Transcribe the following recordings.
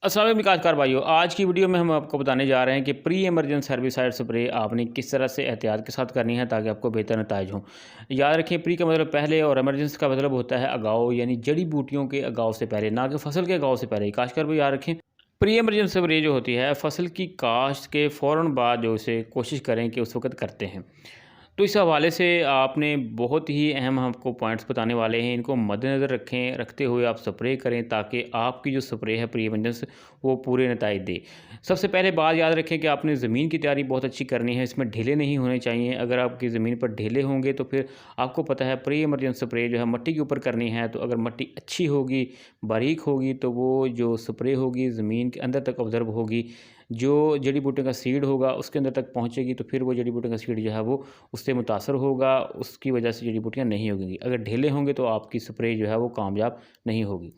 अस्सलाम वालेकुम काश्तकार भाइयों, आज की वीडियो में हम आपको बताने जा रहे हैं कि प्री इमरजेंसी हर्बिसाइड स्प्रे आपने किस तरह से एहतियात के साथ करनी है ताकि आपको बेहतर नताइज हों। याद रखें, प्री का मतलब पहले और इमरजेंसी का मतलब होता है अगाव, यानी जड़ी बूटियों के अगाव से पहले, ना कि फसल के अगाव से पहले। काश्तकार भाई याद रखें, प्री इमरजेंसी स्प्रे जो होती है फसल की काश्त के फ़ौरन बाद जो उसे कोशिश करें कि उस वक्त करते हैं। तो इस हवाले से आपने बहुत ही अहम आपको पॉइंट्स बताने वाले हैं, इनको मद्देनज़र रखते हुए आप स्प्रे करें ताकि आपकी जो स्प्रे है प्री इमरजेंसी वो पूरे नताइज दे। सबसे पहले बात याद रखें कि आपने ज़मीन की तैयारी बहुत अच्छी करनी है, इसमें ढीले नहीं होने चाहिए। अगर आपकी ज़मीन पर ढीले होंगे तो फिर आपको पता है प्री इमरजेंसी स्प्रे जो है मिट्टी के ऊपर करनी है, तो अगर मिट्टी अच्छी होगी, बारीक होगी, तो वो जो स्प्रे होगी ज़मीन के अंदर तक ऑब्ज़र्व होगी। जो जड़ी बूटियों का सीड होगा उसके अंदर तक पहुँचेगी, तो फिर वो जड़ी बूटियों का सीड जो है वो उससे मुतासर होगा, उसकी वजह से जड़ी बूटियाँ नहीं उगेंगी। अगर ढीले होंगे तो आपकी स्प्रे जो है वो कामयाब नहीं होगी।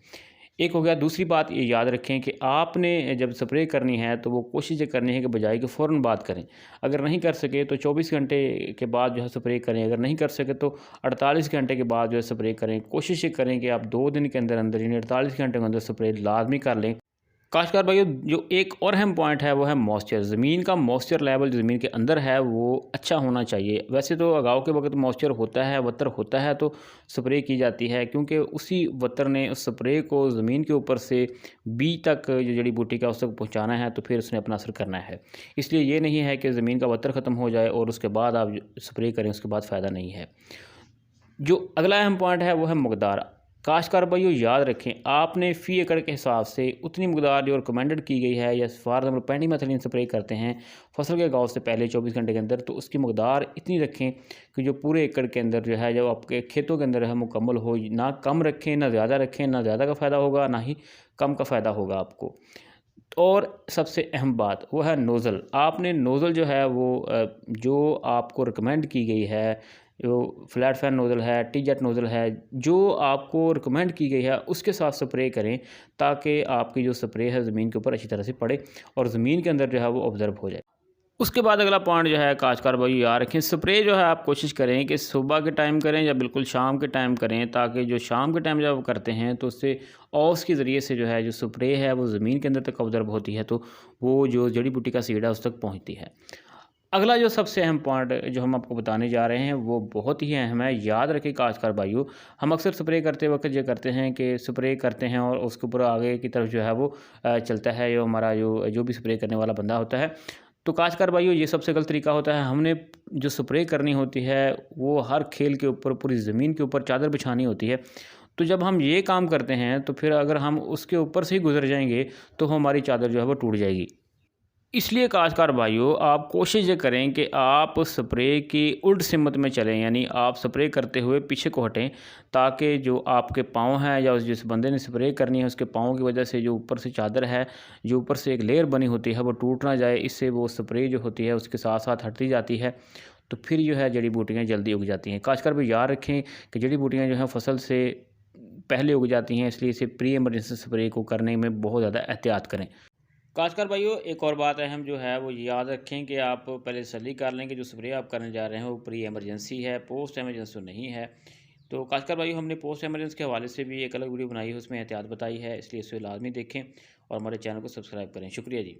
एक हो गया। दूसरी बात ये याद रखें कि आपने जब स्प्रे करनी है तो वो कोशिश ये करनी है कि बजाय कि फ़ौरन बाद करें। अगर नहीं कर सके तो 24 घंटे के बाद जो है स्प्रे करें, अगर नहीं कर सके तो 48 घंटे के बाद जो है स्प्रे करें। कोशिश ये करें कि आप 2 दिन के अंदर यानी 48 घंटे के अंदर स्प्रे लाज़मी कर लें। काश्तकार भाइयों, जो एक और अहम पॉइंट है वो है मॉइस्चर। ज़मीन का मॉइस्चर लेवल जो ज़मीन के अंदर है वो अच्छा होना चाहिए। वैसे तो लगाव के वक्त मॉइस्चर होता है, वतर होता है, तो स्प्रे की जाती है, क्योंकि उसी वतर ने उस स्प्रे को ज़मीन के ऊपर से बीज तक जो जड़ी बूटी का उस तक पहुँचाना है, तो फिर उसने अपना असर करना है। इसलिए ये नहीं है कि ज़मीन का वतर ख़त्म हो जाए और उसके बाद आप स्प्रे करें, उसके बाद फ़ायदा नहीं है। जो अगला अहम पॉइंट है वो है मकदार। काश्तकार भाइयों याद रखें, आपने फ़ी एकड़ के हिसाब से उतनी मकदार जो रिकमेंडेड की गई है, या फॉर एग्जाम्पल पेंडिमेथिलिन स्प्रे करते हैं फसल के गाँव से पहले 24 घंटे के अंदर, तो उसकी मकदार इतनी रखें कि जो पूरे एकड़ के अंदर जो है, जब आपके खेतों के अंदर है मुकम्मल हो। ना कम रखें ना ज़्यादा रखें, ना ज़्यादा का फ़ायदा होगा ना ही कम का फ़ायदा होगा आपको। और सबसे अहम बात वो है नोज़ल। आपने नोज़ल जो है वो जो आपको रिकमेंड की गई है, जो फ्लैट फैन नोज़ल है, टी जेट नोज़ल है, जो आपको रिकमेंड की गई है उसके साथ स्प्रे करें, ताकि आपकी जो स्प्रे है ज़मीन के ऊपर अच्छी तरह से पड़े और ज़मीन के अंदर जो है वो ऑब्ज़र्व हो जाए। उसके बाद अगला पॉइंट जो है काश्तकार भाई याद रखें, स्प्रे जो है आप कोशिश करें कि सुबह के टाइम करें या बिल्कुल शाम के टाइम करें, ताकि जो शाम के टाइम जब आप करते हैं तो उससे औस के ज़रिए से जो है जो स्प्रे है वो ज़मीन के अंदर तक ऑब्ज़र्व होती है, तो वो जो जड़ी बूटी का सीड है उस तक पहुँचती है। अगला जो सबसे अहम पॉइंट जो हम आपको बताने जा रहे हैं वो बहुत ही अहम है। याद रखें काश्तकार भाइयों, हम अक्सर स्प्रे करते वक्त ये करते हैं कि स्प्रे करते हैं और उसके ऊपर आगे की तरफ जो है वो चलता है जो हमारा जो जो भी स्प्रे करने वाला बंदा होता है। तो काश्तकार भाइयों, ये सबसे गलत तरीका होता है। हमने जो स्प्रे करनी होती है वो हर खेल के ऊपर, पूरी ज़मीन के ऊपर चादर बिछानी होती है। तो जब हम ये काम करते हैं तो फिर अगर हम उसके ऊपर से ही गुजर जाएंगे तो हमारी चादर जो है वो टूट जाएगी। इसलिए काश्तकार भाइयों, आप कोशिश ये करें कि आप स्प्रे की उल्ट सिमत में चलें, यानी आप स्प्रे करते हुए पीछे को हटें, ताकि जो आपके पाँव हैं या जिस बंदे ने स्प्रे करनी है उसके पाँव की वजह से जो ऊपर से चादर है, जो ऊपर से एक लेयर बनी होती है, वो टूट ना जाए। इससे वो स्प्रे जो होती है उसके साथ साथ हटती जाती है, तो फिर जो है जड़ी बूटियाँ जल्दी उग जाती हैं। काश्तकार भाई याद रखें कि जड़ी बूटियाँ जो हैं फसल से पहले उग जाती हैं, इसलिए इसे प्री इमरजेंसी स्प्रे को करने में बहुत ज़्यादा एहतियात करें। खासकर भाइयों, एक और बात अहम जो है वो याद रखें कि आप पहले तसल्ली कर लें कि जो स्प्रे आप करने जा रहे हैं वो प्री इमरजेंसी है, पोस्ट इमरजेंसी नहीं है। तो खासकर भाइयों, हमने पोस्ट इमरजेंसी के हवाले से भी एक अलग वीडियो बनाई है, उसमें एहतियात बताई है, इसलिए इसे लाजमी देखें और हमारे चैनल को सब्सक्राइब करें। शुक्रिया जी।